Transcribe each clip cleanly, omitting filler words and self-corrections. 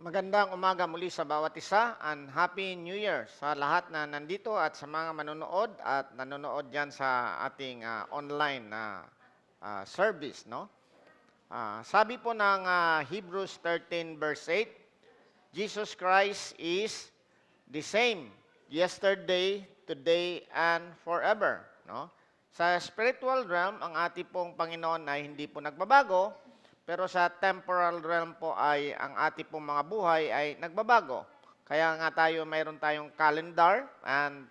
Magandang umaga muli sa bawat isa and Happy New Year sa lahat na nandito at sa mga manonood at nanonood dyan sa ating online na service. No? Sabi po ng Hebrews 13 verse 8, Jesus Christ is the same yesterday, today, and forever. No? Sa spiritual realm, ang ating pong Panginoon ay hindi po nagbabago, pero sa temporal realm po ay ang ating pong mga buhay ay nagbabago. Kaya nga mayroon tayong calendar and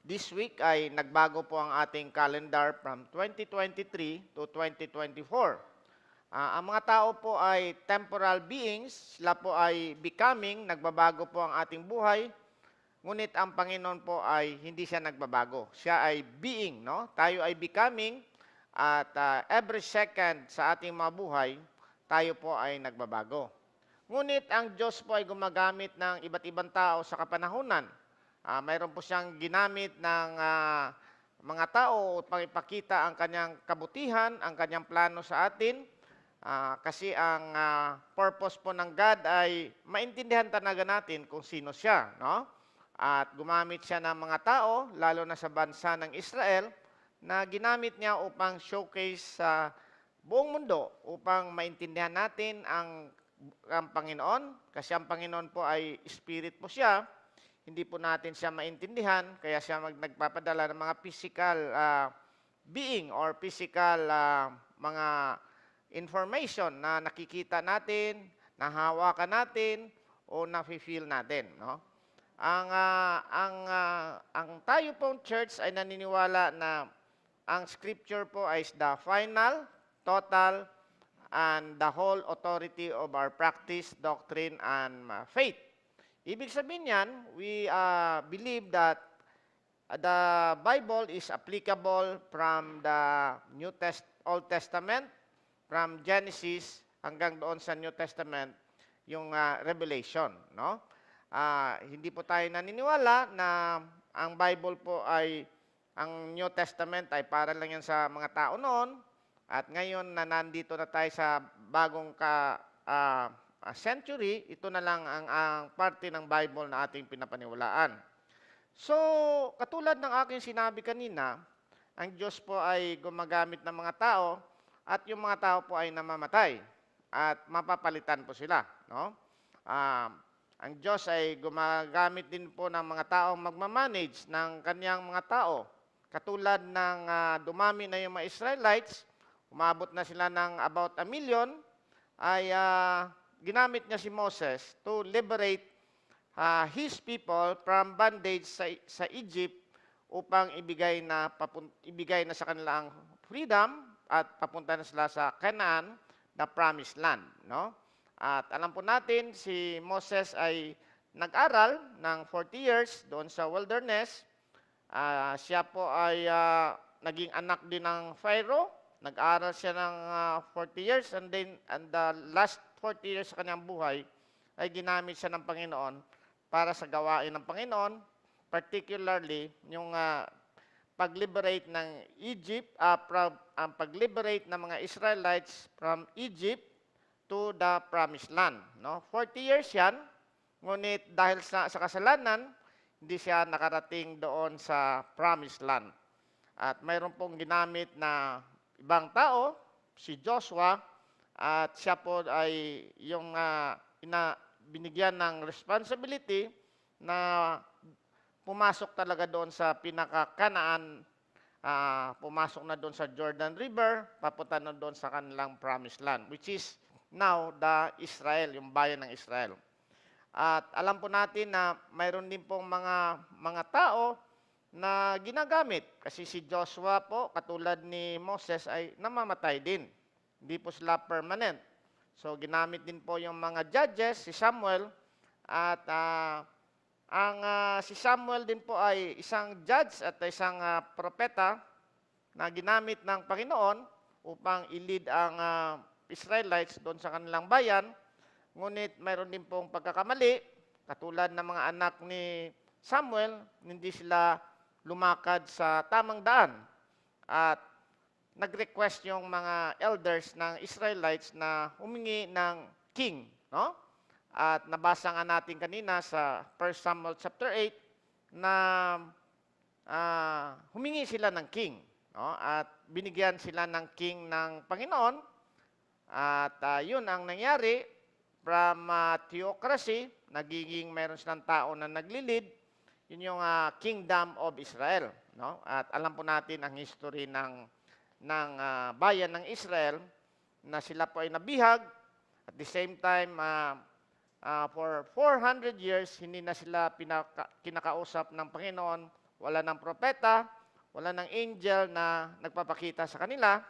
this week ay nagbago po ang ating calendar from 2023 to 2024. Ang mga tao po ay temporal beings, sila po ay becoming, nagbabago po ang ating buhay, ngunit ang Panginoon po ay hindi siya nagbabago. Siya ay being, no? Tayo ay becoming at every second sa ating mga buhay, tayo po ay nagbabago. Ngunit ang Diyos po ay gumagamit ng iba't ibang tao sa kapanahunan. Mayroon po siyang ginamit ng mga tao upang ipakita ang kanyang kabutihan, ang kanyang plano sa atin. Kasi ang purpose po ng God ay maintindihan talaga natin kung sino siya. No? At gumamit siya ng mga tao, lalo na sa bansa ng Israel, na ginamit niya upang showcase sa buong mundo upang maintindihan natin ang Panginoon. Kasi ang Panginoon po ay spirit po siya. Hindi po natin siya maintindihan, kaya siya nagpapadala ng mga physical being or physical mga information na nakikita natin, nahawakan natin, o nafe-feel natin. No? Ang tayo pong church ay naniniwala na ang scripture po is the final, total, and the whole authority of our practice, doctrine, and faith. Ibig sabihin yan, we believe that the Bible is applicable from the Old Testament, from Genesis hanggang doon sa New Testament, yung Revelation. No? Hindi po tayo naniniwala na ang Bible po ay ang New Testament ay para lang yan sa mga tao noon at ngayon na nandito na tayo sa bagong century, ito na lang ang parte ng Bible na ating pinapaniwalaan. So, katulad ng aking sinabi kanina, ang Diyos po ay gumagamit ng mga tao at yung mga tao po ay namamatay at mapapalitan po sila. No? Ang Diyos ay gumagamit din po ng mga tao magmamanage ng kanyang mga tao. Katulad ng dumami na yung mga Israelites, umabot na sila ng about 1 million, ay ginamit niya si Moses to liberate his people from bondage sa Egypt upang ibigay na sa kanila ang freedom at papunta na sila sa Canaan, the promised land. No? At alam po natin, si Moses ay nag-aral ng 40 years doon sa wilderness. Siya po ay naging anak din ng Pharaoh. Nag-aral siya ng 40 years and the last 40 years sa kanyang buhay ay ginamit siya ng Panginoon para sa gawain ng Panginoon, particularly yung pag-liberate ng Egypt, ang pag-liberate ng mga Israelites from Egypt to the promised land. No? 40 years yan, ngunit dahil sa kasalanan, hindi siya nakarating doon sa promised land. At mayroon pong ginamit na ibang tao, si Joshua, at siya po ay yung binigyan ng responsibility na pumasok talaga doon sa pinaka-Canaan, pumasok na doon sa Jordan River, papunta na doon sa kanilang promised land, which is now the Israel, yung bayan ng Israel. At alam po natin na mayroon din pong mga tao na ginagamit. Kasi si Joshua po, katulad ni Moses, ay namamatay din. Hindi po sila permanent. So, ginamit din po yung mga judges, si Samuel. At si Samuel din po ay isang judge at isang propeta na ginamit ng Panginoon upang i-lead ang Israelites doon sa kanilang bayan. Ngunit mayroon din pong pagkakamali, katulad ng mga anak ni Samuel, hindi sila lumakad sa tamang daan. At nag-request yung mga elders ng Israelites na humingi ng king. No? At nabasa nga natin kanina sa 1 Samuel chapter 8 na humingi sila ng king. No? At binigyan sila ng king ng Panginoon. At yun ang nangyari from theocracy, nagiging meron silang tao na naglilid. Yun yung Kingdom of Israel. No? At alam po natin ang history ng bayan ng Israel na sila po ay nabihag. At the same time, for 400 years, hindi na sila kinakausap ng Panginoon. Wala ng propeta, wala ng angel na nagpapakita sa kanila.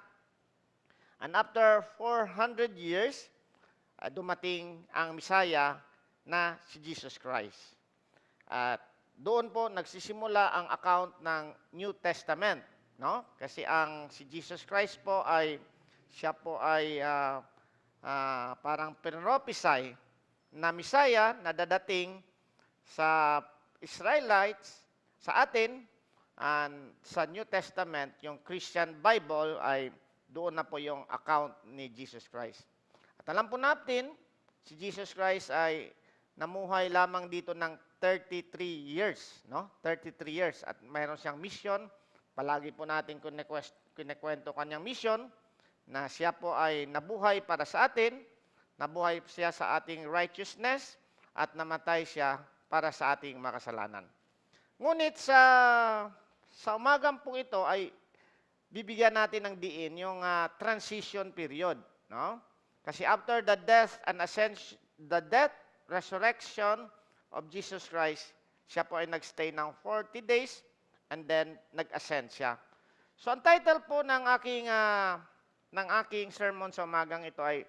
And after 400 years, dumating ang Messiah na si Jesus Christ. At doon po nagsisimula ang account ng New Testament, no? Kasi si Jesus Christ po siya po ay parang pinrophesy na Messiah na dadating sa Israelites, sa atin, and sa New Testament, yung Christian Bible ay doon na po yung account ni Jesus Christ. At alam po natin, si Jesus Christ ay namuhay lamang dito ng 33 years, no? 33 years. At mayroon siyang mission. Palagi po natin kinikwento kanyang mission na siya po ay nabuhay para sa atin, nabuhay siya sa ating righteousness, at namatay siya para sa ating makasalanan. Ngunit sa umagang po ito ay bibigyan natin ng diin yung transition period, no? Kasi after the death and ascension, the death, resurrection of Jesus Christ, siya po ay nagstay ng 40 days and then nag-ascend siya. So ang title po ng aking sermon sa umagang ito ay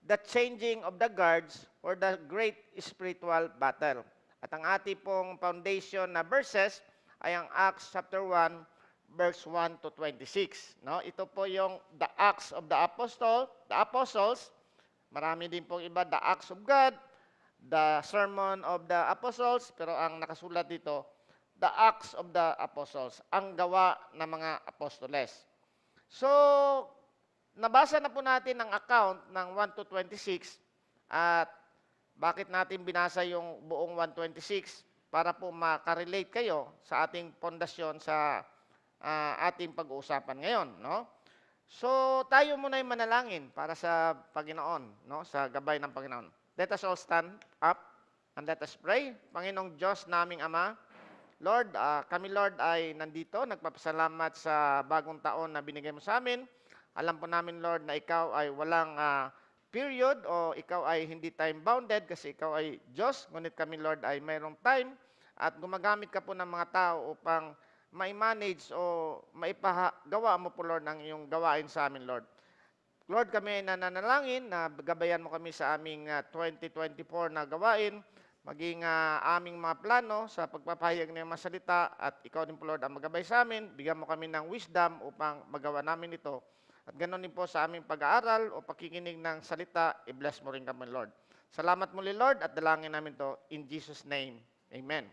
The Changing of the Guards or the Great Spiritual Battle. At ang ating pong foundation na verses ay ang Acts chapter 1 verse 1 to 26. No? Ito po yung the Acts of the Apostles. Marami din pong iba, the Acts of God, the Sermon of the Apostles, pero ang nakasulat dito, the Acts of the Apostles, ang gawa ng mga apostoles. So, nabasa na po natin ang account ng 1 to 26 at bakit natin binasa yung buong 126 para po makarelate kayo sa ating pundasyon sa ating pag-uusapan ngayon, no? So, tayo muna ay manalangin para sa Panginoon, no? Sa gabay ng Panginoon. Let us all stand up and let us pray. Panginoong Diyos naming Ama, Lord, kami Lord ay nandito, nagpapasalamat sa bagong taon na binigay mo sa amin. Alam po namin Lord na ikaw ay walang period o ikaw ay hindi time-bounded kasi ikaw ay Diyos, ngunit kami Lord ay mayroong time at gumagamit ka po ng mga tao upang ma-manage o maipagawa mo po Lord ang iyong gawain sa amin Lord. Lord, kami ay nananalangin na gabayan mo kami sa aming 2024 na gawain, maging aming mga plano sa pagpapahayag ng mga salita at ikaw din po Lord ang magabay sa amin, bigyan mo kami ng wisdom upang magawa namin ito. At ganoon din po sa aming pag-aaral o pakikinig ng salita, i-bless mo rin kami, Lord. Salamat muli, Lord, at dalangin namin to in Jesus' name. Amen.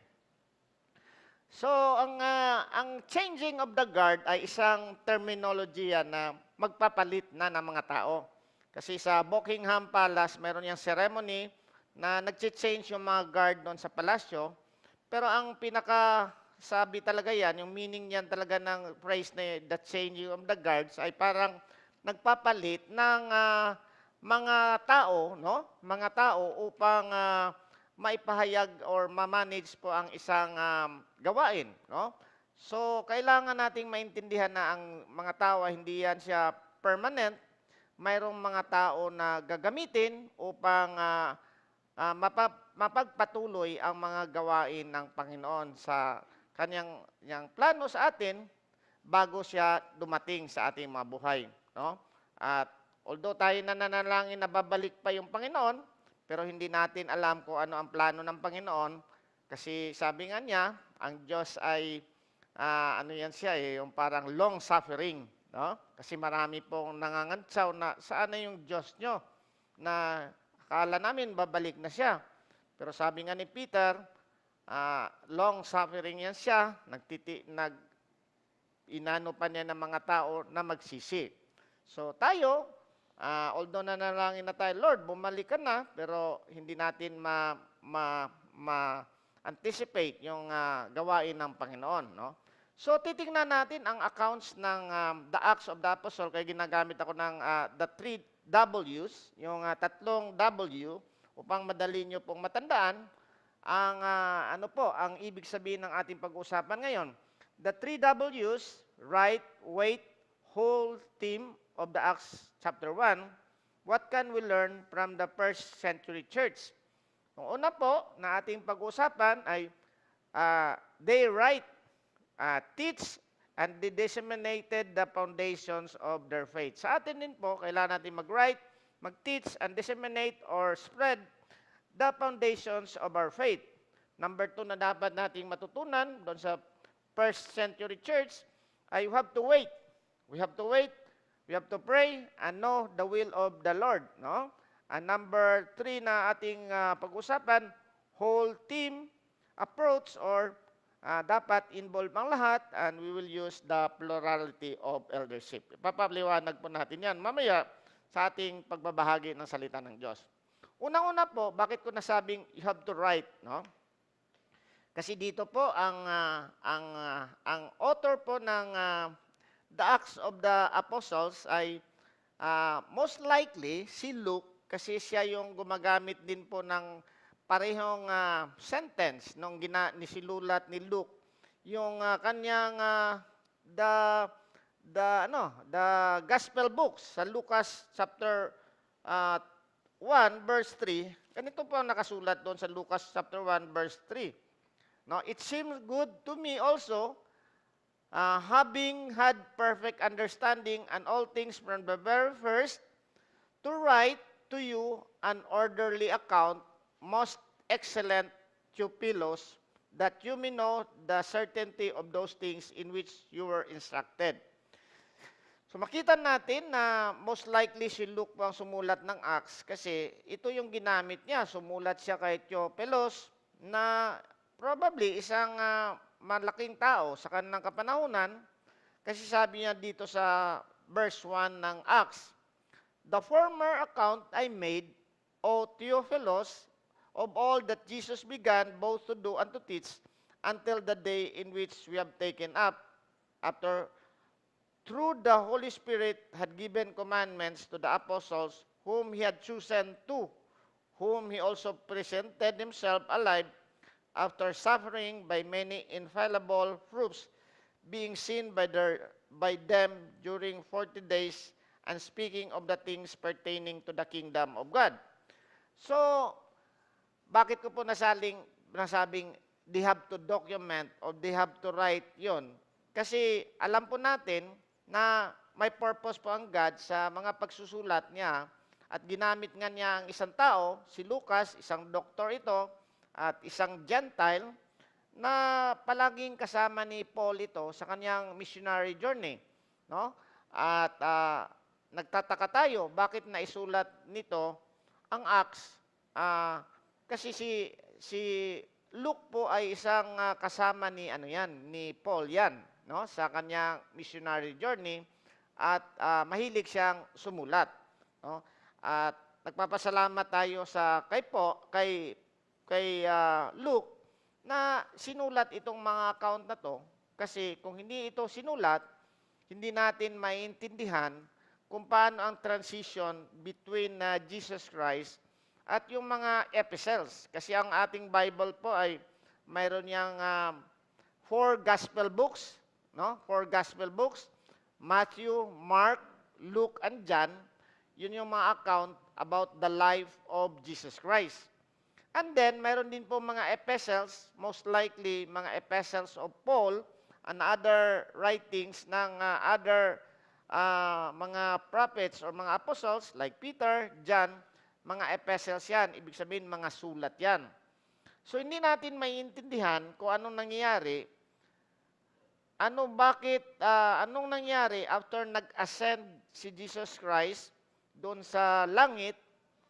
So, ang changing of the guard ay isang terminology na magpapalit na ng mga tao. Kasi sa Buckingham Palace, mayroon yung ceremony na nag-change yung mga guard doon sa palasyo. Pero ang sabi talaga yan, yung meaning yan talaga ng phrase na the changing of the guards ay parang nagpapalit ng mga tao, no? Mga tao upang maipahayag or ma-manage po ang isang gawain, no? So, kailangan nating maintindihan na ang mga tao ay hindi yan siya permanent. Mayroong mga tao na gagamitin upang mapagpatuloy ang mga gawain ng Panginoon sa kanyang plano sa atin bago siya dumating sa ating mga buhay, no? At although tayo nananalangin na babalik pa yung Panginoon, pero hindi natin alam kung ano ang plano ng Panginoon kasi sabi nga niya, ang Diyos ay ano yan siya yung parang long suffering, no? Kasi marami pong nangangantsaw na saan na yung Diyos nyo na akala namin babalik na siya. Pero sabi nga ni Peter, long suffering yan siya, inano pa niya ng mga tao na magsisi. So tayo, Although nanalangin na tayo, Lord, bumalik ka na, pero hindi natin ma-anticipate yung gawain ng Panginoon. No? So, titingnan natin ang accounts ng the Acts of the Apostle, kaya ginagamit ako ng the 3 W's, yung tatlong W, upang madali nyo pong matandaan ang ang ibig sabihin ng ating pag-uusapan ngayon. The 3 W's, right, wait, whole theme of the Acts chapter 1, what can we learn from the first century church? Ang una po na ating pag-uusapan ay they write, teach, and they disseminated the foundations of their faith. Sa atin din po, kailangan natin mag-write, mag-teach, and disseminate or spread the foundations of our faith. Number 2 na dapat nating matutunan doon sa first century church ay you have to wait. We have to wait, we have to pray, and know the will of the Lord. No? And number 3 na ating pag-usapan, whole team approach or dapat involve ang lahat, and we will use the plurality of eldership. Ipapaliwanag po natin yan mamaya sa ating pagbabahagi ng salita ng Diyos. Unang-una po, bakit ko nasabing you have to write, no? Kasi dito po ang author po ng the Acts of the Apostles ay most likely si Luke, kasi siya yung gumagamit din po ng parehong sentence nung nisilulat ni Luke, yung kanyang the gospel books sa Lucas chapter 1 verse 3. Ganito po ang nakasulat doon sa Lucas chapter 1 verse 3. No, it seems good to me also, having had perfect understanding and all things from the very first, to write to you an orderly account, most excellent Theophilus, that you may know the certainty of those things in which you were instructed. So makita natin na most likely si Luke po ang sumulat ng Acts kasi ito yung ginamit niya. Sumulat siya kay Theophilus na probably isang malaking tao sa kanilang kapanahunan, kasi sabi niya dito sa verse 1 ng Acts, the former account I made, O Theophilus, of all that Jesus began both to do and to teach until the day in which we have taken up, after through the Holy Spirit had given commandments to the apostles whom he had chosen, to whom he also presented himself alive after suffering by many infallible proofs, being seen by them during 40 days, and speaking of the things pertaining to the kingdom of God. So, bakit ko po nasabing they have to document or they have to write yon? Kasi alam po natin na may purpose po ang God sa mga pagsusulat niya, at ginamit nga niya ang isang tao, si Lucas, isang doktor ito, at isang Gentile, na palaging kasama ni Paul ito sa kanyang missionary journey. No? At nagtataka tayo, bakit naisulat nito ang Acts? Kasi si Luke po ay isang kasama ni ni Paul yan, no? Sa kanyang missionary journey, at mahilig siyang sumulat. No? At nagpapasalamat tayo kay Luke na sinulat itong mga account na to, kasi kung hindi ito sinulat, hindi natin maintindihan kung paano ang transition between Jesus Christ at yung mga epistles. Kasi ang ating Bible po ay mayroon niyang 4 gospel books, no? 4 gospel books, Matthew, Mark, Luke, and John. Yun yung mga account about the life of Jesus Christ. And then, mayroon din po mga epistles, most likely mga epistles of Paul and other writings ng other mga prophets or mga apostles like Peter, John, mga epistles yan. Ibig sabihin, mga sulat yan. So, hindi natin maiintindihan kung anong nangyayari, anong nangyari after nag-ascend si Jesus Christ doon sa langit,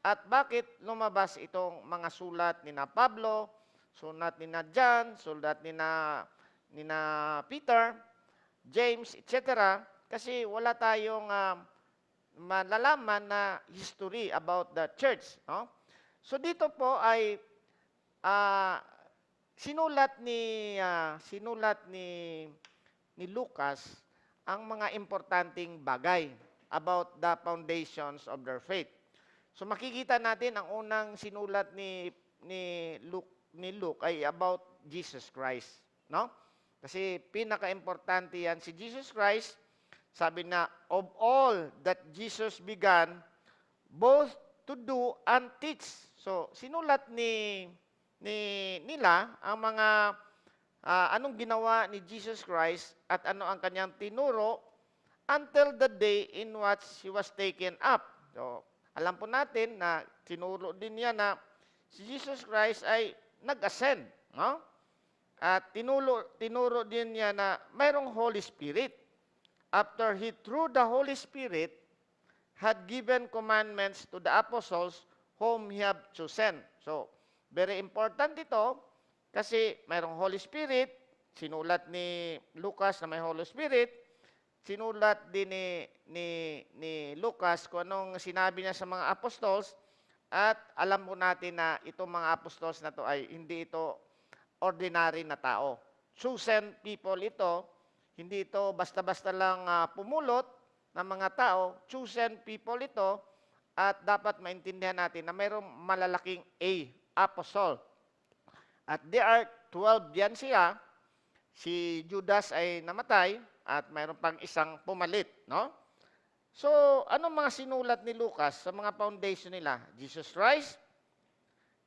at bakit lumabas itong mga sulat ni na Pablo, sulat ni na John, sulat ni na Peter, James, etc. Kasi wala tayong malalaman na history about the church. No? So dito po ay ah, sinulat ni Lucas ang mga importanteng bagay about the foundations of their faith. So makikita natin ang unang sinulat ni Luke ay about Jesus Christ, no? Kasi pinaka-importante yan si Jesus Christ. Sabi na of all that Jesus began both to do and teach. So sinulat nila ang mga anong ginawa ni Jesus Christ at ano ang kanyang tinuro until the day in which he was taken up. So, alam po natin na tinuro din niya na si Jesus Christ ay nag-ascend, no? At tinuro din niya na mayroong Holy Spirit. After he through the Holy Spirit had given commandments to the apostles whom he had chosen. So, very important ito kasi mayroong Holy Spirit, sinulat ni Lucas na may Holy Spirit, sinulat din ni Lucas kung anong sinabi niya sa mga apostles, at alam po natin na itong mga apostles na to ay hindi ito ordinary na tao. Chosen people ito, hindi ito basta-basta lang pumulot ng mga tao, chosen people ito, at dapat maintindihan natin na mayroong malalaking apostle. At there are 12 diyan siya. Si Judas ay namatay at mayroon pang isang pumalit, no? So, anong mga sinulat ni Lucas sa mga foundation nila? Jesus Christ,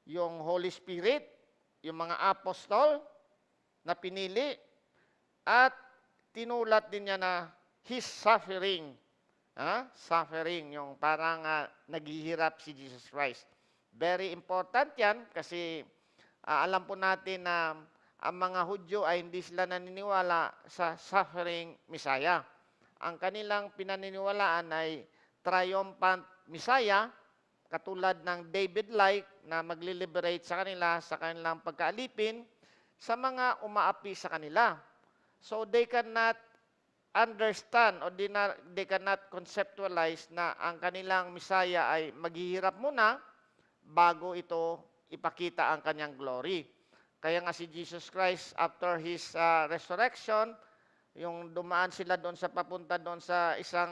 yung Holy Spirit, yung mga apostol na pinili, at tinulat din niya na his suffering. Suffering, yung parang naghihirap si Jesus Christ. Very important yan kasi alam po natin na ang mga Hudyo ay hindi sila naniniwala sa suffering Messiah. Ang kanilang pinaniniwalaan ay triumphant Messiah, katulad ng David-like na magli-liberate sa kanila sa kanilang pagkaalipin sa mga umaapi sa kanila. So they cannot understand or they cannot conceptualize na ang kanilang Messiah ay maghihirap muna bago ito ipakita ang kanyang glory. Kaya nga si Jesus Christ, after his resurrection, yung dumaan sila doon sa papunta doon sa isang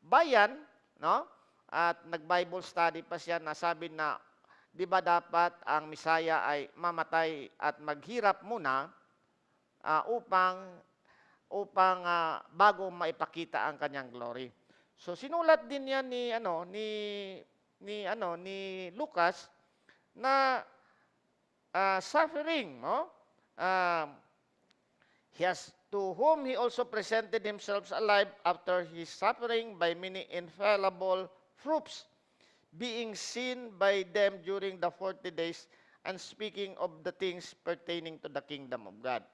bayan, no? At nag-Bible study pa siya na sabi na, di ba dapat ang Messiah ay mamatay at maghirap muna upang bago maipakita ang kanyang glory. So sinulat din yan ni Lucas na suffering, no? He has to whom he also presented himself alive after his suffering by many infallible proofs, being seen by them during the 40 days and speaking of the things pertaining to the kingdom of God.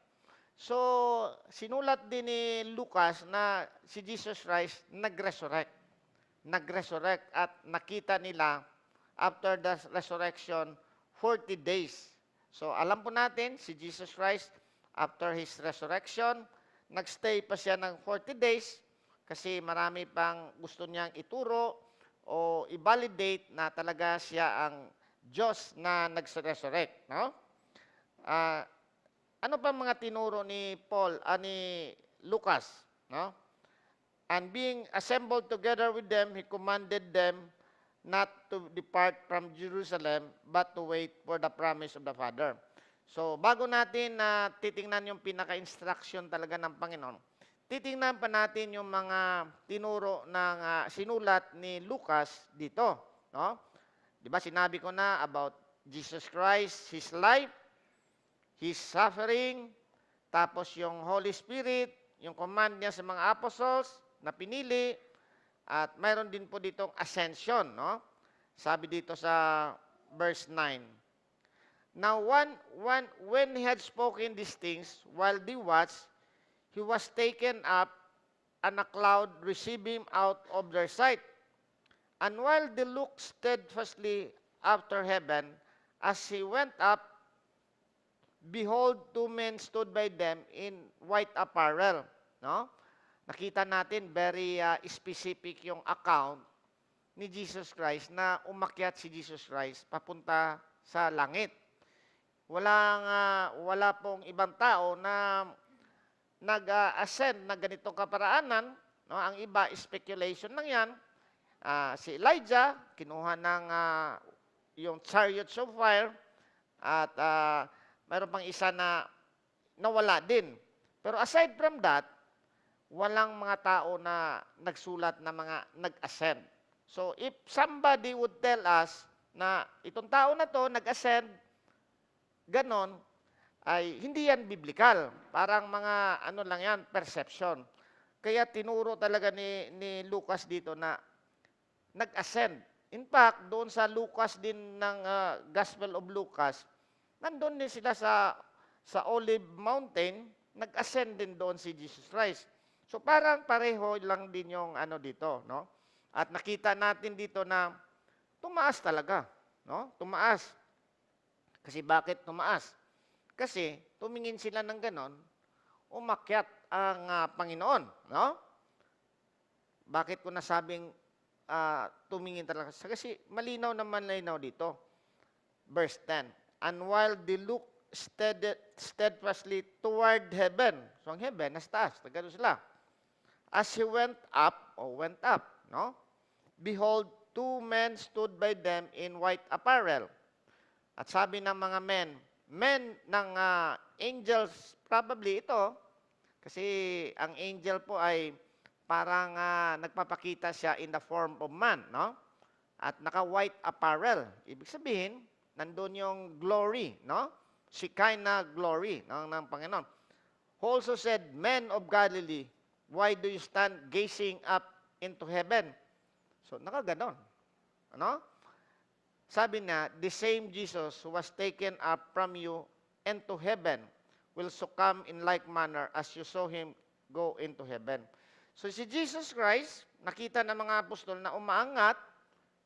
So, sinulat din ni Lucas na si Jesus Christ nag-resurrect. Nag-resurrect at nakita nila after the resurrection 40 days. So, alam po natin, si Jesus Christ, after his resurrection, nagstay pa siya ng 40 days kasi marami pang gusto niyang ituro o i-validate na talaga siya ang Diyos na nag-resurrect. No? Ano pa mga tinuro ni Lucas? No? And being assembled together with them, he commanded them not to depart from Jerusalem, but to wait for the promise of the Father. So, bago natin titingnan yung pinaka-instruction talaga ng Panginoon, titingnan pa natin yung mga tinuro ng sinulat ni Lucas dito. No? Di ba sinabi ko na about Jesus Christ, his life, his suffering, tapos yung Holy Spirit, yung command niya sa mga apostles na pinili, at mayroon din po ditong ascension, no? Sabi dito sa verse 9. Now, when he had spoken these things, while they watched, he was taken up, and a cloud received him out of their sight. And while they looked steadfastly after heaven, as he went up, behold, two men stood by them in white apparel. No? nakita natin very specific yung account ni Jesus Christ na umakyat si Jesus Christ papunta sa langit. Wala pong ibang tao na nag-ascend na ganitong kaparaanan. No? Ang iba, speculation lang yan. Si Elijah, kinuha ng yung chariots of fire at mayroon pang isa na nawala din. Pero aside from that, walang mga tao na nagsulat na mga nag-ascend. So if somebody would tell us na itong tao na to nag-ascend, ganon, ay hindi yan biblical. Parang mga ano lang yan, perception. Kaya tinuro talaga ni Lucas dito na nag-ascend. In fact, doon sa Lucas din ng Gospel of Lucas, nandun din sila sa Olive Mountain, nag-ascend din doon si Jesus Christ. So parang pareho lang din yung ano dito, no? At nakita natin dito na tumaas talaga, no? Tumaas. Kasi bakit tumaas? Kasi tumingin sila ng ganon, umakyat ang Panginoon, no? Bakit ko nasabing tumingin talaga? Kasi malinaw dito. Verse 10. And while they looked steadfastly toward heaven. So ang heaven, nasa taas. Tagalo sila. As he went up, no? Behold, two men stood by them in white apparel. At sabi ng mga men ng angels, probably ito, kasi ang angel po ay parang nagpapakita siya in the form of man, no? At naka-white apparel. Ibig sabihin, nandun yung glory, no? Shekinah glory ng Panginoon. Who also said, Men of Galilee, why do you stand gazing up into heaven? So, nakaganon. Ano? Sabi na, the same Jesus who was taken up from you into heaven will so come in like manner as you saw him go into heaven. So, si Jesus Christ, nakita ng mga apostol na umaangat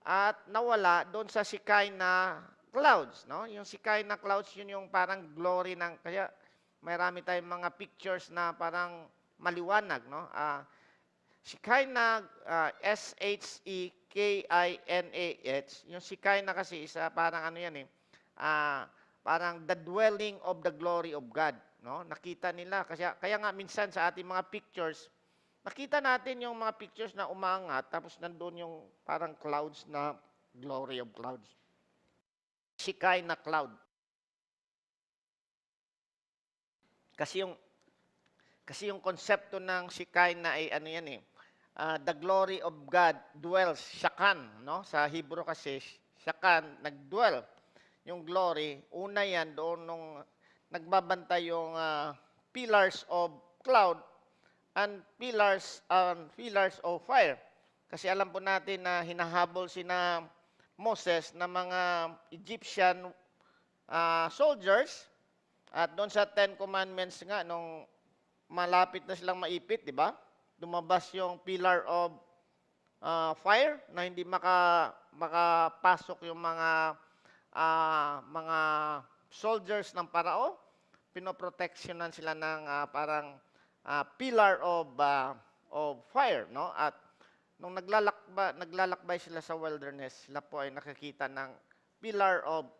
at nawala doon sa Shekinah clouds. No? Yung Shekinah clouds, yun yung parang glory ng, kaya marami tayong mga pictures na parang maliwanag, no? Shekinah, S-H-E-K-I-N-A-H. Yung Shekinah kasi isa parang ano yan parang the dwelling of the glory of God, no? Nakita nila kaya nga minsan sa ating mga pictures, nakita natin yung mga pictures na umaangat tapos nandoon yung parang clouds na glory of clouds. Shekinah cloud. Kasi yung konsepto ng Shekinah ay ano yan the glory of God dwells, Shakan, no? Sa Hebrew kasi, Shakan, nagdwell. Yung glory, una yan doon nung nagbabantay yung pillars of cloud and pillars of fire. Kasi alam po natin na hinahabol sina Moses na mga Egyptian soldiers at doon sa Ten Commandments nga nung malapit na silang maipit, di ba? Lumabas yung pillar of fire na hindi makapasok yung mga soldiers ng Parao. Pinoprotectionan sila ng parang pillar of fire, no? At nung naglalakbay sila sa wilderness, sila po ay nakakita ng pillar of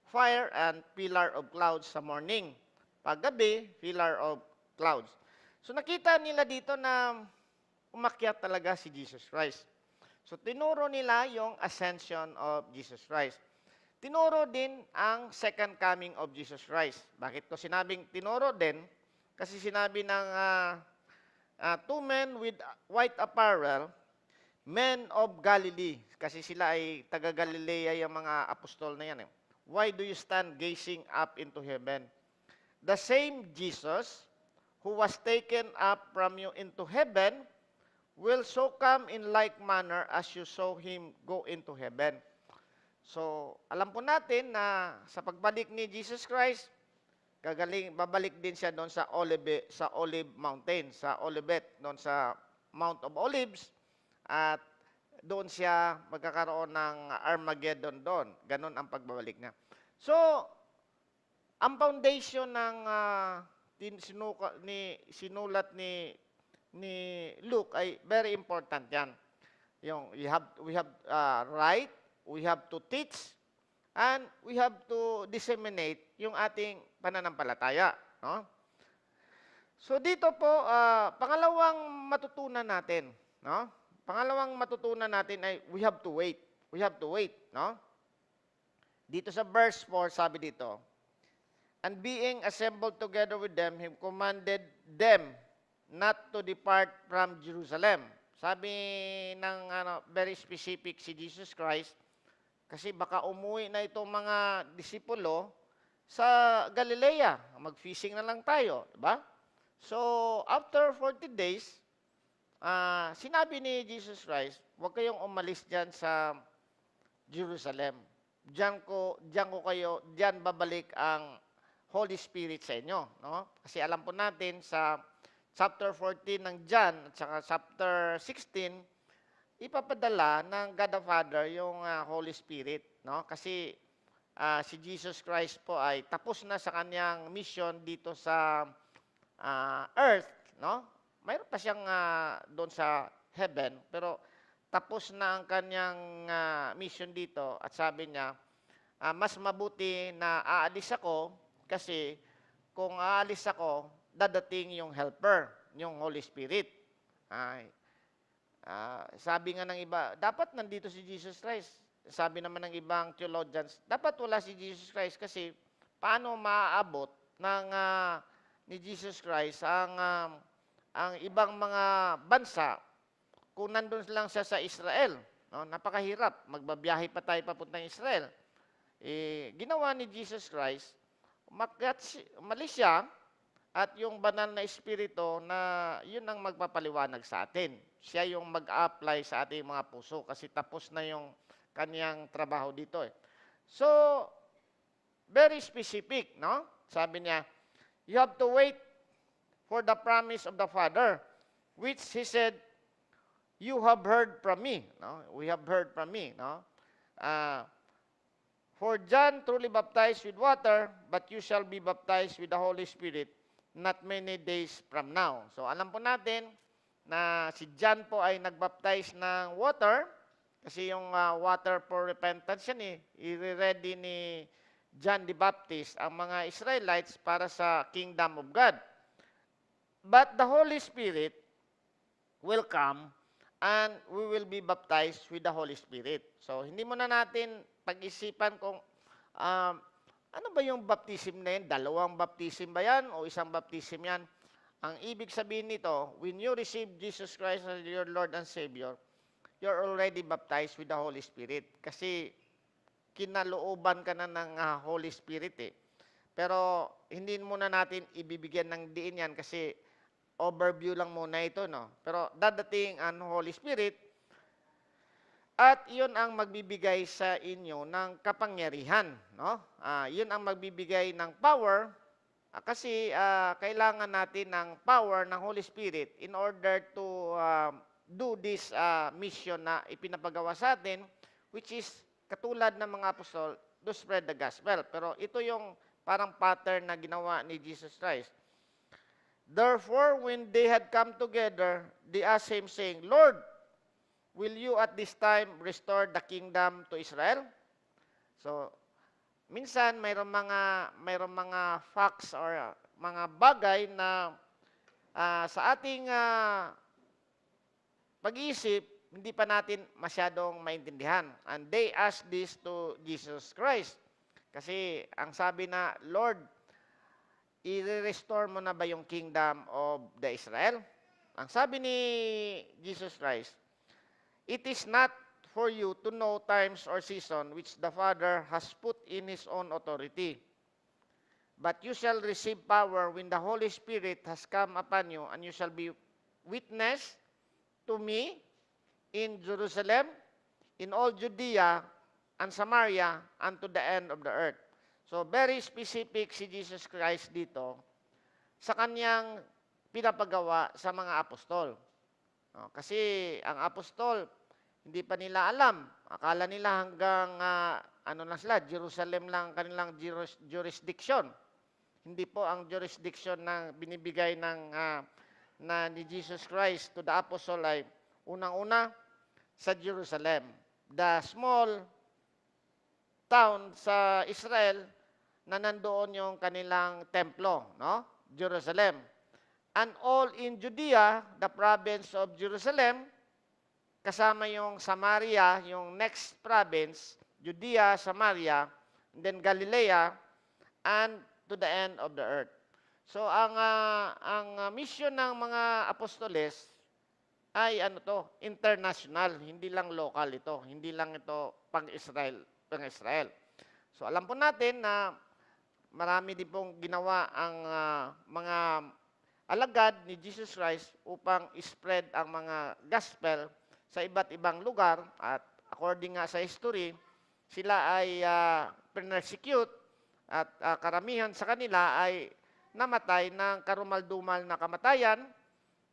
fire and pillar of clouds sa morning. Paggabi, pillar of clouds. So nakita nila dito na umakyat talaga si Jesus Christ. So tinuro nila yung ascension of Jesus Christ. Tinuro din ang second coming of Jesus Christ. Bakit ko sinabing tinuro din? Kasi sinabi ng two men with white apparel, men of Galilee. Kasi sila ay taga-Galilea yung mga apostol na yan. Why do you stand gazing up into heaven? The same Jesus who was taken up from you into heaven will so come in like manner as you saw him go into heaven. So, alam po natin na sa pagbalik ni Jesus Christ, babalik din siya doon sa Olive Mountain, sa Olivet, doon sa Mount of Olives, at doon siya magkakaroon ng Armageddon doon. Ganon ang pagbabalik niya. So, ang foundation ng sinulat ni ni Luke ay very important yan. Yung we have write, we have to teach, and we have to disseminate yung ating pananampalataya. No? So dito po, pangalawang matutunan natin, no? Pangalawang matutunan natin ay we have to wait. We have to wait, no? Dito sa verse 4, sabi dito, and being assembled together with them, he commanded them not to depart from Jerusalem. Sabi ng very specific si Jesus Christ, kasi baka umuwi na itong mga disipulo sa Galilea. Mag-fishing na lang tayo, di ba? So, after 40 days, sinabi ni Jesus Christ, huwag kayong umalis dyan sa Jerusalem. Diyan ko kayo, diyan babalik ang Holy Spirit sa inyo. No? Kasi alam po natin sa chapter 14 ng John at saka chapter 16, ipapadala ng God the Father yung Holy Spirit. No? Kasi si Jesus Christ po ay tapos na sa kanyang mission dito sa earth. No? Mayroon pa siyang doon sa heaven, pero tapos na ang kanyang mission dito at sabi niya, mas mabuti na aalis ako kasi kung aalis ako, dadating yung helper, yung Holy Spirit. Sabi nga ng iba, dapat nandito si Jesus Christ. Sabi naman ng ibang theologians, dapat wala si Jesus Christ kasi paano maaabot ng ni Jesus Christ ang ibang mga bansa kung nandun lang siya sa Israel. No? Napakahirap. Magbabiyahe pa tayo papuntang Israel. Ginawa ni Jesus Christ, umalis siya at yung banal na espiritu na yun ang magpapaliwanag sa atin. Siya yung mag-apply sa ating mga puso kasi tapos na yung kaniyang trabaho dito. So, very specific, no? Sabi niya, you have to wait for the promise of the Father, which He said, you have heard from me. No? We have heard from me. No? For John truly baptized with water, but you shall be baptized with the Holy Spirit not many days from now. So alam po natin na si John po ay nagbaptize ng water, kasi yung water for repentance yan i-ready ni John the Baptist ang mga Israelites para sa kingdom of God. But the Holy Spirit will come and we will be baptized with the Holy Spirit. So, hindi muna natin pag-isipan kung ano ba yung baptism na yan? Dalawang baptism ba yan o isang baptism yan? Ang ibig sabihin nito, when you receive Jesus Christ as your Lord and Savior, you're already baptized with the Holy Spirit. Kasi kinalooban ka na ng Holy Spirit Pero hindi muna natin ibibigyan ng diin yan kasi overview lang muna ito, no? Pero dadating ang Holy Spirit at yun ang magbibigay sa inyo ng kapangyarihan, no? Yun ang magbibigay ng power kasi kailangan natin ng power ng Holy Spirit in order to do this mission na ipinapagawa sa atin, which is katulad ng mga apostol, to spread the gospel. Pero ito yung parang pattern na ginawa ni Jesus Christ. Therefore, when they had come together, they asked him, saying, Lord, will you at this time restore the kingdom to Israel? So, minsan mayroong mga facts or mga bagay na sa ating pag-iisip, hindi pa natin masyadong maintindihan. And they asked this to Jesus Christ. Kasi ang sabi na, Lord, i-restore mo na ba yung kingdom of the Israel? Ang sabi ni Jesus Christ, it is not for you to know times or season which the Father has put in His own authority. But you shall receive power when the Holy Spirit has come upon you, and you shall be witness to me in Jerusalem, in all Judea and Samaria, and to the end of the earth. So, very specific si Jesus Christ dito sa kanyang pinapagawa sa mga apostol. Kasi ang apostol, hindi pa nila alam. Akala nila hanggang, sila, Jerusalem lang kanilang jurisdiction. Hindi po ang jurisdiction na binibigay ng na ni Jesus Christ to the apostle ay unang-una sa Jerusalem. The small town sa Israel na nandoon yung kanilang templo, no? Jerusalem. And all in Judea, the province of Jerusalem, kasama yung Samaria, yung next province, Judea, Samaria, and then Galilea, and to the end of the earth. So ang mission ng mga apostoles ay ano to, international, hindi lang local ito, hindi lang ito pang-Israel, pang-Israel. So alam po natin na marami din pong ginawa ang mga alagad ni Jesus Christ upang spread ang mga gospel sa iba't ibang lugar at according nga sa history, sila ay persecute at karamihan sa kanila ay namatay ng karumal-dumal na kamatayan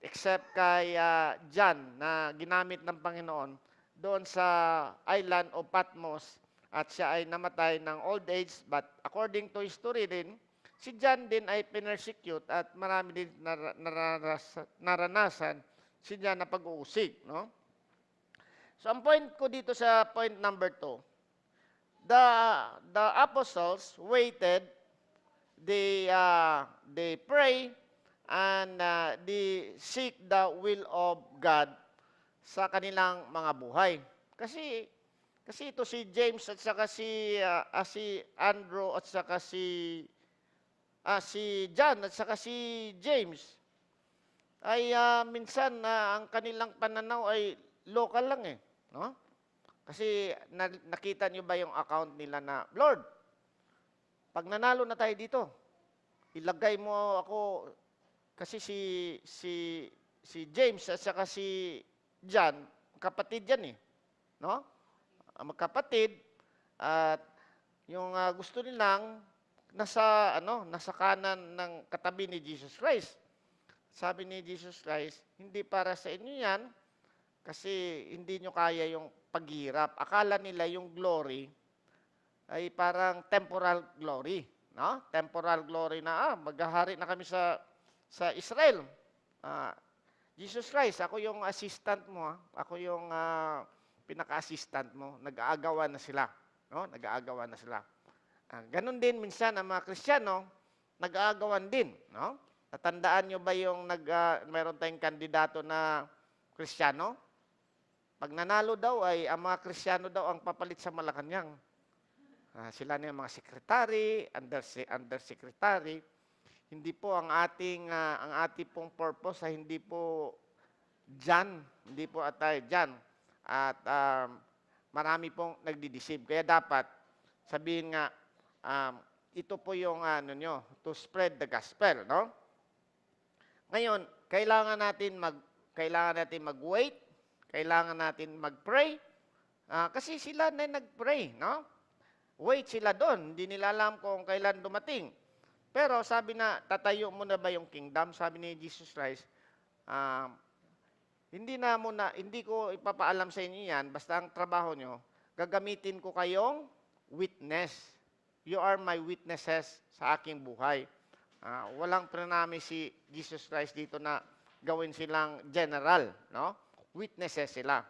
except kay John na ginamit ng Panginoon doon sa island of Patmos at siya ay namatay ng old age but according to history din, si John din ay pinersecute at marami din naranasan si John na pag-uusig. No? So ang point ko dito sa point number 2, the apostles waited, they pray, and they seek the will of God sa kanilang mga buhay. Kasi ito si James at saka si Andrew at saka si John at saka si James ay minsan ang kanilang pananaw ay local lang eh, no? Kasi nakita niyo ba yung account nila na, Lord, pag nanalo na tayo dito, ilagay mo ako kasi si James at saka si John, kapatid yan eh, no? Magkapatid at yung gusto nilang nasa kanan ng katabi ni Jesus Christ. Sabi ni Jesus Christ, hindi para sa inyo 'yan kasi hindi nyo kaya yung paghirap. Akala nila yung glory ay parang temporal glory, no? Temporal glory na maghahari na kami sa Israel. Jesus Christ, ako yung assistant mo, ako yung pinaka-assistant mo. Nag-aagawan na sila, no? Nag-aagawan na sila. Ganon din minsan ang mga Kristiyano, nag-aagawan din, no? Natandaan nyo ba yung meron tayong kandidato na Kristiyano? Pag nanalo daw ay ang mga Kristiyano daw ang papalit sa Malacanang. Sila na yung mga secretary, undersecretary. Hindi po ang ating pong purpose ay hindi po dyan, hindi po atay dyan. At marami pong nagdi-deceive. Kaya dapat sabihin nga ito po yung to spread the gospel, no? Ngayon, kailangan natin mag-wait, kailangan natin mag-pray. Kasi sila na nag-pray, no? Wait sila doon, hindi nila alam kung kailan dumating. Pero sabi na, tatayo mo na ba yung kingdom? Sabi ni Jesus Christ, hindi ko ipapaalam sa inyo yan, basta ang trabaho nyo, gagamitin ko kayong witness. You are my witnesses sa aking buhay. Walang pranami si Jesus Christ dito na gawin silang general, no? Witnesses sila.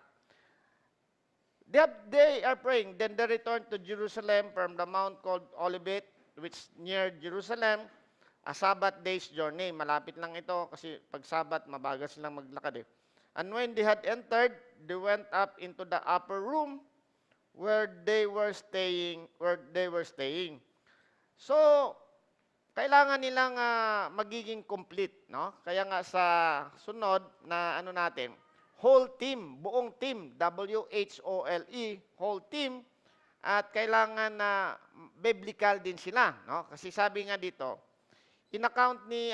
They are praying, then they returned to Jerusalem from the mount called Olivet, which near Jerusalem, a Sabbath day's journey. Malapit lang ito kasi pag Sabbath, mabagal silang maglakad eh. And when they had entered, they went up into the upper room where they were staying. So, kailangan nilang magiging complete, no? Kaya nga sa sunod na natin, whole team, buong team, WHOLE, whole team, at kailangan na biblical din sila, no? Kasi sabi nga dito, in-account ni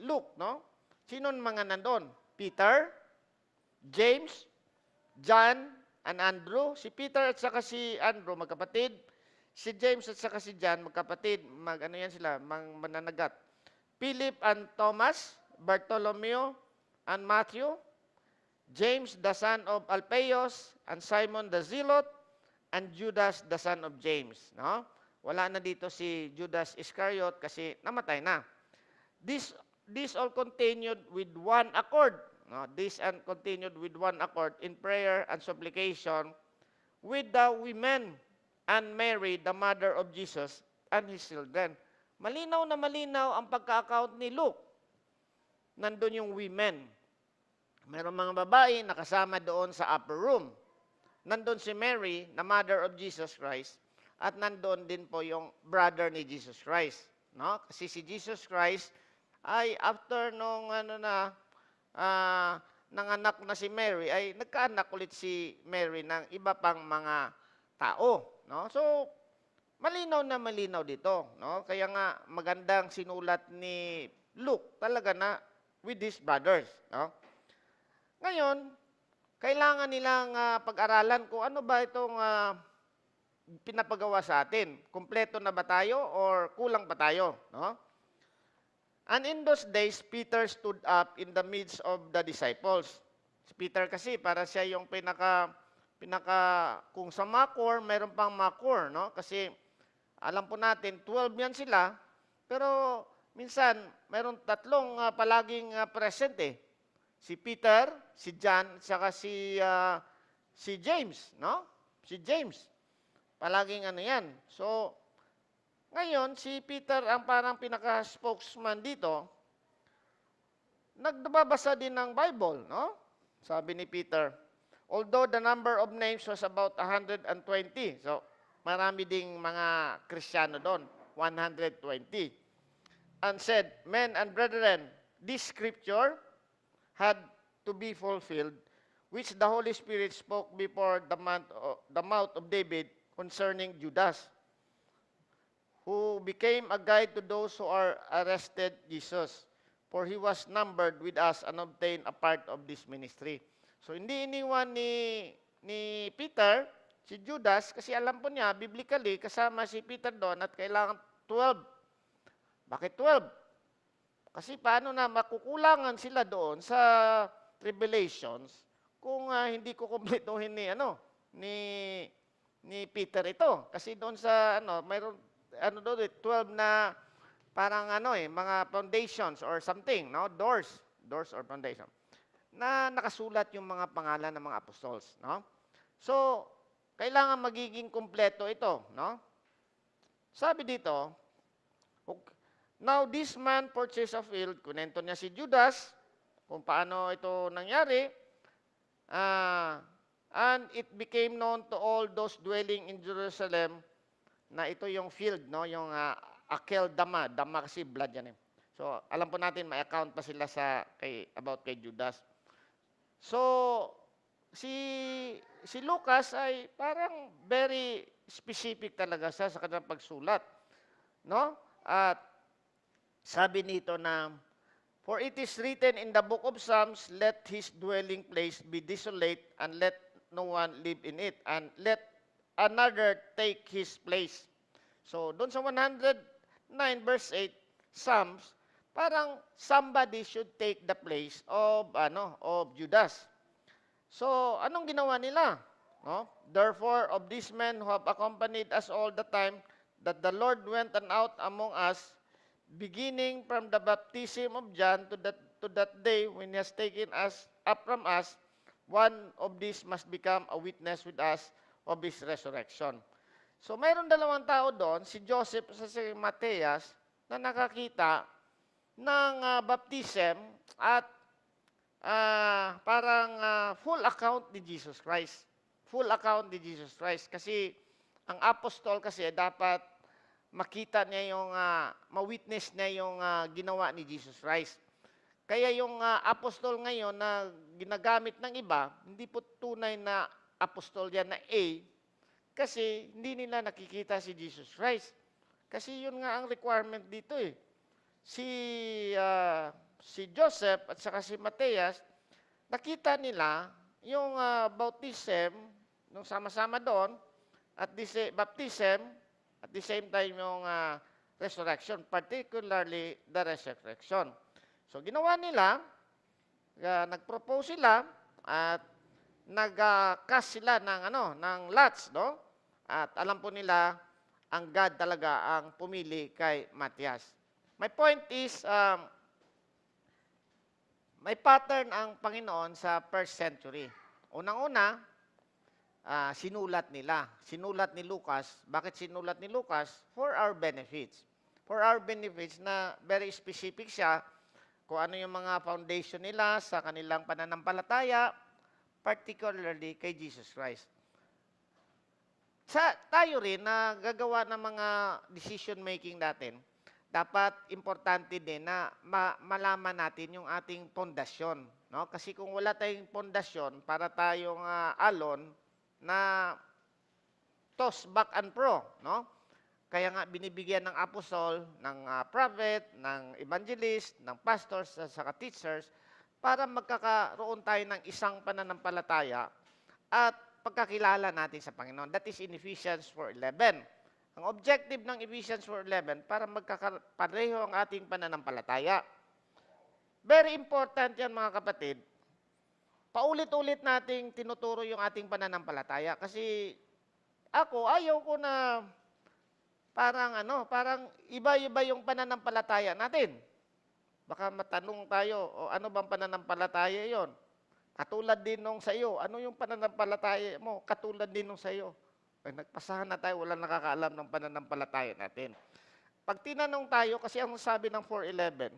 Luke, no? Sino mga nandun? Peter, James, John, and Andrew. Si Peter at saka si Andrew, magkapatid. Si James at saka si John, magkapatid. Mananagat. Philip and Thomas, Bartholomew and Matthew, James the son of Alphaeus, and Simon the Zealot, and Judas the son of James. No? Wala na dito si Judas Iscariot kasi namatay na. These this all continued with one accord. No? This and continued with one accord in prayer and supplication with the women and Mary, the mother of Jesus, and his children. Malinaw na malinaw ang pagka-account ni Luke. Nandun yung women. Mayroong mga babae nakasama doon sa upper room. Nandun si Mary, na mother of Jesus Christ, at nandun din po yung brother ni Jesus Christ. No? Kasi si Jesus Christ ay after nung nanganak na si Mary, ay nagkaanak ulit si Mary ng iba pang mga tao. No? So, malinaw na malinaw dito. No? Kaya nga magandang sinulat ni Luke talaga na with his brothers. No? Ngayon, kailangan nilang pag-aralan kung ano ba itong pinapagawa sa atin. Kumpleto na ba tayo or kulang pa tayo? No? And in those days, Peter stood up in the midst of the disciples. Si Peter kasi, para siya yung kung sa makor, mayroon pang makor, no? Kasi alam po natin, 12 yan sila, pero minsan, mayroon tatlong palaging present eh. Si Peter, si John, at saka si James, no? Si James. Palaging ano yan. So, ngayon, si Peter ang parang pinaka-spokesman dito, nagbabasa din ng Bible, no? Sabi ni Peter, although the number of names was about 120, so marami ding mga Kristiyano doon, 120, and said, men and brethren, this scripture had to be fulfilled, which the Holy Spirit spoke before the mouth of David concerning Judas, who became a guide to those who are arrested Jesus. For he was numbered with us and obtained a part of this ministry. So, hindi iniwan ni Peter, si Judas, kasi alam po niya, biblically, kasama si Peter doon at kailangan 12. Bakit 12? Kasi paano na makukulangan sila doon sa tribulations kung hindi ko kumpletuhin ni Peter ito. Kasi doon sa, mayroon, doon, 12 na parang mga foundations or something, no? Doors or foundation, na nakasulat yung mga pangalan ng mga apostles, no? So, kailangan magiging kumpleto ito, no? Sabi dito, now this man purchased a field, kunento niya si Judas, kung paano ito nangyari, and it became known to all those dwelling in Jerusalem na ito yung field, no? Yung Akel Dama. Dama kasi blood yan eh. So, alam po natin, may account pa sila about kay Judas. So, si Lucas ay parang very specific talaga sa kanyang pagsulat. No? At sabi nito na, for it is written in the book of Psalms, let his dwelling place be desolate, and let no one live in it, and let another take his place. So, doon sa 109 verse 8, Psalms, parang somebody should take the place of Judas. So, anong ginawa nila? No? Therefore, of these men who have accompanied us all the time, that the Lord went out among us, beginning from the baptism of John to that day when he has taken us up from us, one of these must become a witness with us of his resurrection. So, mayroon dalawang tao doon, si Joseph at si Mateas, na nakakita ng baptism at parang full account ni Jesus Christ. Full account ni Jesus Christ. Kasi ang apostol kasi dapat makita niya yung, ma-witness niya yung ginawa ni Jesus Christ. Kaya yung apostol ngayon na ginagamit ng iba, hindi po tunay na apostol yan na A, kasi hindi nila nakikita si Jesus Christ. Kasi yun nga ang requirement dito eh. Si Joseph at saka si Mateas, nakita nila yung baptism, nung sama-sama doon, at baptism, at the same time yung resurrection, particularly the resurrection. So ginawa nila, nag-propose sila, at nag-cast sila ng lots, no? At alam po nila, ang God talaga ang pumili kay Matias. My point is, may pattern ang Panginoon sa first century. Unang-una, sinulat nila. Sinulat ni Lucas. Bakit sinulat ni Lucas? For our benefits. For our benefits na very specific siya kung ano yung mga foundation nila sa kanilang pananampalataya, particularly kay Jesus Christ. Tayo rin na gagawa ng mga decision making natin, dapat importante din na malaman natin yung ating pundasyon, no? Kasi kung wala tayong pundasyon, para tayong alon na toss back and pro, no? Kaya nga binibigyan ng apostol, ng prophet, ng evangelist, ng pastors, at saka teachers para magkakaroon tayo ng isang pananampalataya at pagkakilala natin sa Panginoon. That is in Ephesians 4:11. Ang objective ng Ephesians 4:11 para magkakapareho ang ating pananampalataya. Very important yan mga kapatid. Paulit-ulit nating tinuturo yung ating pananampalataya kasi ayaw ko na parang iba-iba yung pananampalataya natin. Baka matanong tayo, o ano bang pananampalataya yon? Katulad din nung sa iyo. Ano yung pananampalataya mo? Katulad din nung sa iyo. Nagpasahan na tayo, walang nakakaalam ng pananampalataya natin. Pag tinanong tayo, kasi ang sabi ng 4:11,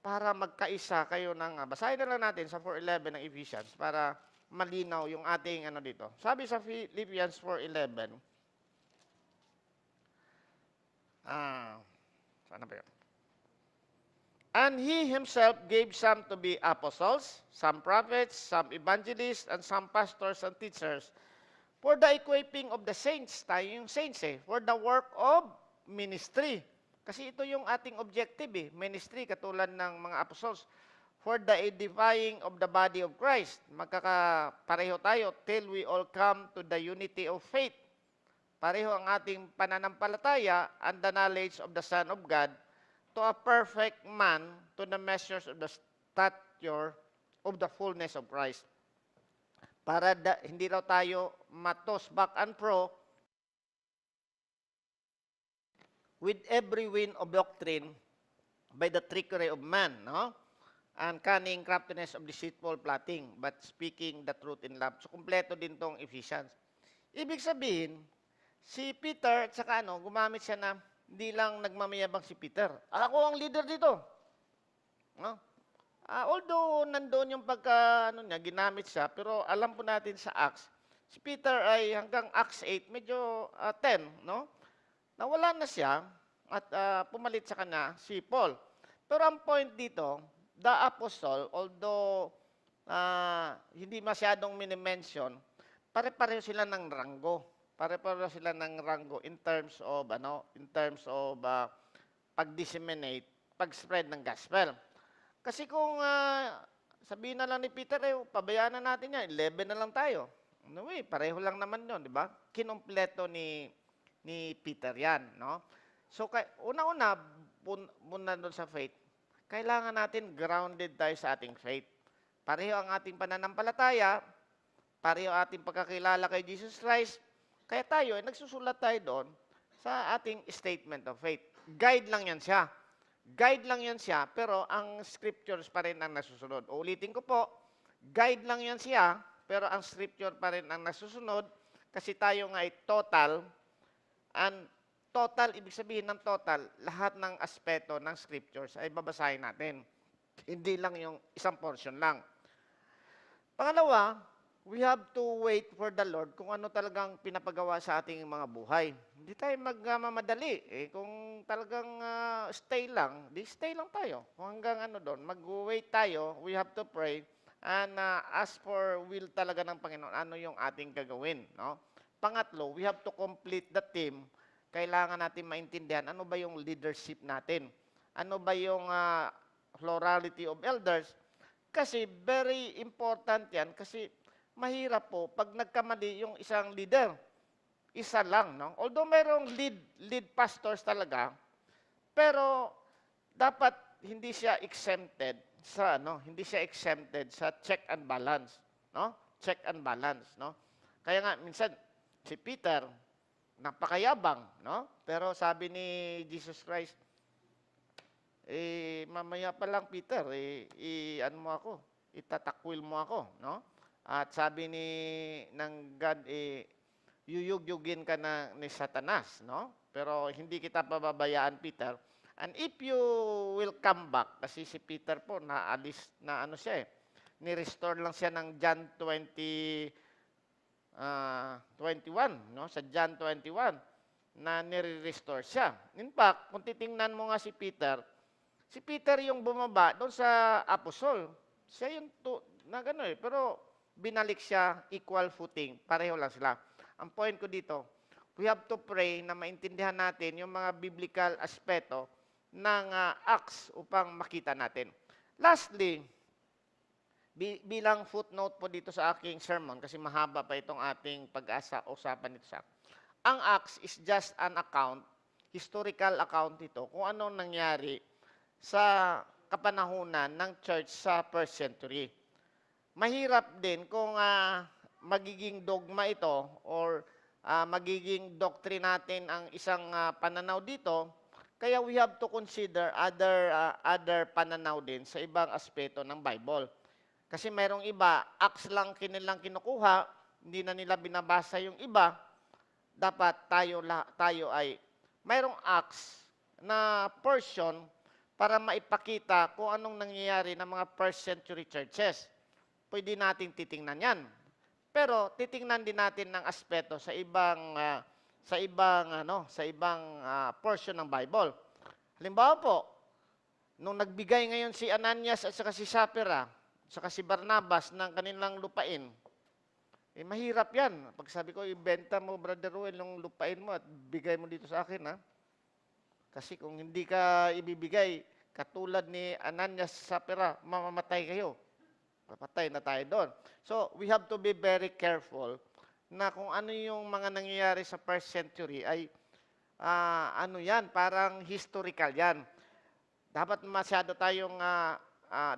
para magkaisa kayo ng, basahin na lang natin sa 4:11 ng Ephesians para malinaw yung ating dito. Sabi sa Philippians 4:11, sana ba yun? And he himself gave some to be apostles, some prophets, some evangelists, and some pastors and teachers for the equipping of the saints. Tayo yung saints for the work of ministry. Kasi ito yung ating objective ministry, katulad ng mga apostles. For the edifying of the body of Christ. Magkakapareho tayo till we all come to the unity of faith. Pareho ang ating pananampalataya and the knowledge of the Son of God, to a perfect man, to the measures of the stature of the fullness of Christ. Para hindi raw tayo matos back and pro with every wind of doctrine by the trickery of man, no? And cunning craftiness of deceitful plotting, but speaking the truth in love. So, kumpleto din tong Ephesians. Ibig sabihin, si Peter, at saka gumamit siya na, hindi lang nagmamayabang si Peter. Ako ang leader dito. No? Although nandoon yung niya, ginamit siya, pero alam po natin sa Acts, si Peter ay hanggang Acts 8, medyo 10, no? Nawala na siya at pumalit sa kanya si Paul. Pero ang point dito, the apostle, although hindi masyadong minimension, pare-pareho sila ng ranggo. Pare-pareho sila ng ranggo in terms of pag-disseminate, pag-spread ng gospel. Kasi kung sabihin na lang ni Peter, pabayaan na natin yan, 11 na lang tayo. Anyway, pareho lang naman yun, di ba? Kinompleto ni Peter yan, no? So, una-una, muna doon sa faith, kailangan natin grounded tayo sa ating faith. Pareho ang ating pananampalataya, pareho ating pagkakilala kay Jesus Christ, kaya tayo, nagsusulat tayo doon sa ating statement of faith. Guide lang yan siya. Guide lang yan siya, pero ang scriptures pa rin ang nasusunod. Ulitin ko po, guide lang yan siya, pero ang scripture pa rin ang nasusunod, kasi tayo nga ay total, and total, ibig sabihin ng total, lahat ng aspeto ng scriptures ay babasahin natin. Hindi lang yung isang portion lang. Pangalawa, we have to wait for the Lord kung ano talagang pinapagawa sa ating mga buhay. Hindi tayo magmamadali. Kung talagang stay lang, stay lang tayo. Kung hanggang doon, mag-wait tayo, we have to pray and ask for will talaga ng Panginoon, ano yung ating gagawin. No? Pangatlo, we have to complete the team. Kailangan natin maintindihan ano ba yung leadership natin. Ano ba yung plurality of elders. Kasi very important yan kasi mahirap po pag nagkamali yung isang leader. Isa lang, no? Although mayroong lead pastors talaga, pero dapat hindi siya exempted sa check and balance, no? Check and balance, no? Kaya nga minsan si Peter napakayabang, no? Pero sabi ni Jesus Christ, mamaya pa lang Peter, ano mo ako, itatakwil mo ako, no? At sabi ng God, yuyugyugin ka ni Satanas, no? Pero hindi kita pababayaan, Peter. And if you will come back, kasi si Peter po, naalis na ano siya ni-restore lang siya ng John 21, no? Sa John 21, na nire-restore siya. In fact, kung titingnan mo nga si Peter yung bumaba doon sa apostol. Siya yung na gano'n pero binalik siya equal footing. Pareho lang sila. Ang point ko dito, we have to pray na maintindihan natin yung mga biblical aspeto ng Acts upang makita natin. Lastly, bilang footnote po dito sa aking sermon, kasi mahaba pa itong ating usapan nito sa ang Acts is just an account, historical account ito, kung ano nangyari sa kapanahunan ng church sa first century. Mahirap din kung magiging dogma ito or magiging doctrine natin ang isang pananaw dito, kaya we have to consider other pananaw din sa ibang aspeto ng Bible. Kasi mayroong iba, Acts lang kinilang kinukuha, hindi na nila binabasa yung iba. Dapat tayo ay mayroong Acts na portion para maipakita kung anong nangyayari ng mga first century churches. Pwede nating titingnan yan. Pero titingnan din natin ng aspeto sa ibang portion ng Bible. Halimbawa po, nung nagbigay ngayon si Ananias at saka si Sapphira, saka si Barnabas ng kanilang lupain, mahirap yan. Pag sabi ko, ibenta mo, Brother Ruel, yung lupain mo at bigay mo dito sa akin, ha? Kasi kung hindi ka ibibigay, katulad ni Ananias sa Sapphira, mamamatay kayo. Papatay na tayo doon. So, we have to be very careful na kung ano yung mga nangyayari sa first century ay, parang historical yan. Dapat masyado tayong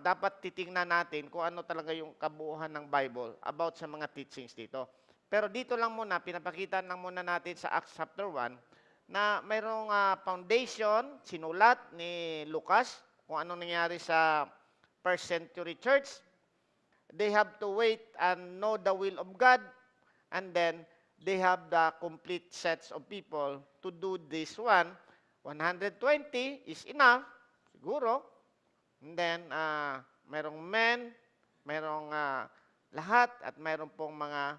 dapat titingnan natin kung ano talaga yung kabuuan ng Bible about sa mga teachings dito. Pero dito lang muna, pinapakita lang muna natin sa Acts chapter 1 na mayroong foundation, sinulat ni Lucas kung ano nangyari sa first century church. They have to wait and know the will of God, and then they have the complete sets of people to do this one. 120 is enough, siguro. And then, merong men, merong lahat, at meron pong mga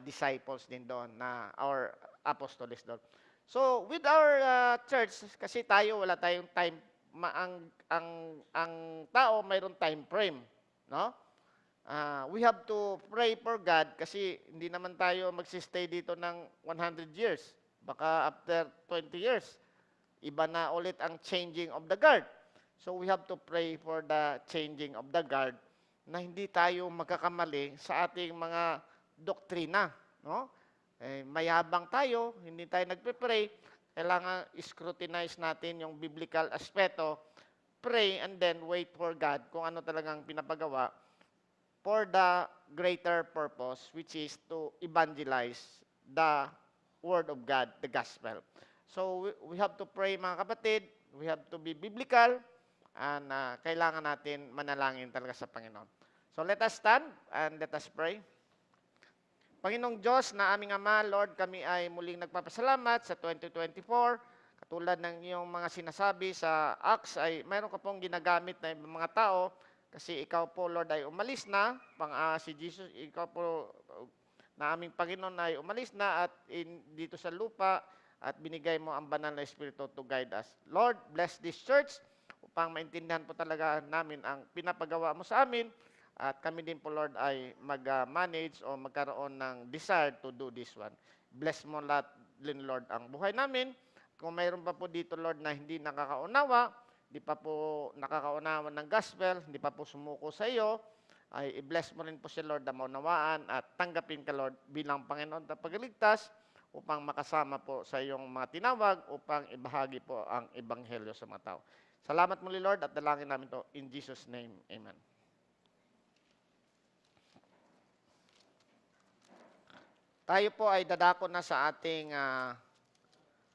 disciples din doon, our apostles doon. So, with our church, kasi wala tayong time, ang tao mayroong time frame, no? We have to pray for God kasi hindi naman tayo magsistay dito ng 100 years. Baka after 20 years, iba na ulit ang changing of the guard. So we have to pray for the changing of the guard na hindi tayo magkakamali sa ating mga doktrina. No? Mayabang tayo, hindi tayo nagpe-pray, kailangan scrutinize natin yung biblical aspeto, pray and then wait for God kung ano talagang pinapagawa for the greater purpose, which is to evangelize the Word of God, the Gospel. So we have to pray, mga kapatid, we have to be biblical, and kailangan natin manalangin talaga sa Panginoon. So let us stand and let us pray. Panginoong Diyos na aming Ama, Lord, kami ay muling nagpapasalamat sa 2024. Katulad ng iyong mga sinasabi sa Acts, ay mayroon ka pong ginagamit na mga tao kasi ikaw po, Lord, ay umalis na. Si Jesus, ikaw po na aming Panginoon ay umalis na at dito sa lupa at binigay mo ang banal na Espiritu to guide us. Lord, bless this church upang maintindihan po talaga namin ang pinapagawa mo sa amin at kami din po, Lord, ay mag-manage o magkaroon ng desire to do this one. Bless mo lahat din, Lord, ang buhay namin. Kung mayroon pa po dito, Lord, na hindi nakakaunawa, hindi pa po nakakaunawa ng gospel, hindi pa po sumuko sa iyo, ay i-bless mo rin po si Lord na maunawaan at tanggapin ka, Lord, bilang Panginoon at pagliligtas upang makasama po sa iyong mga tinawag upang ibahagi po ang ebanghelyo sa mga tao. Salamat muli, Lord, at dalangin namin to in Jesus' name. Amen. Tayo po ay dadako na sa ating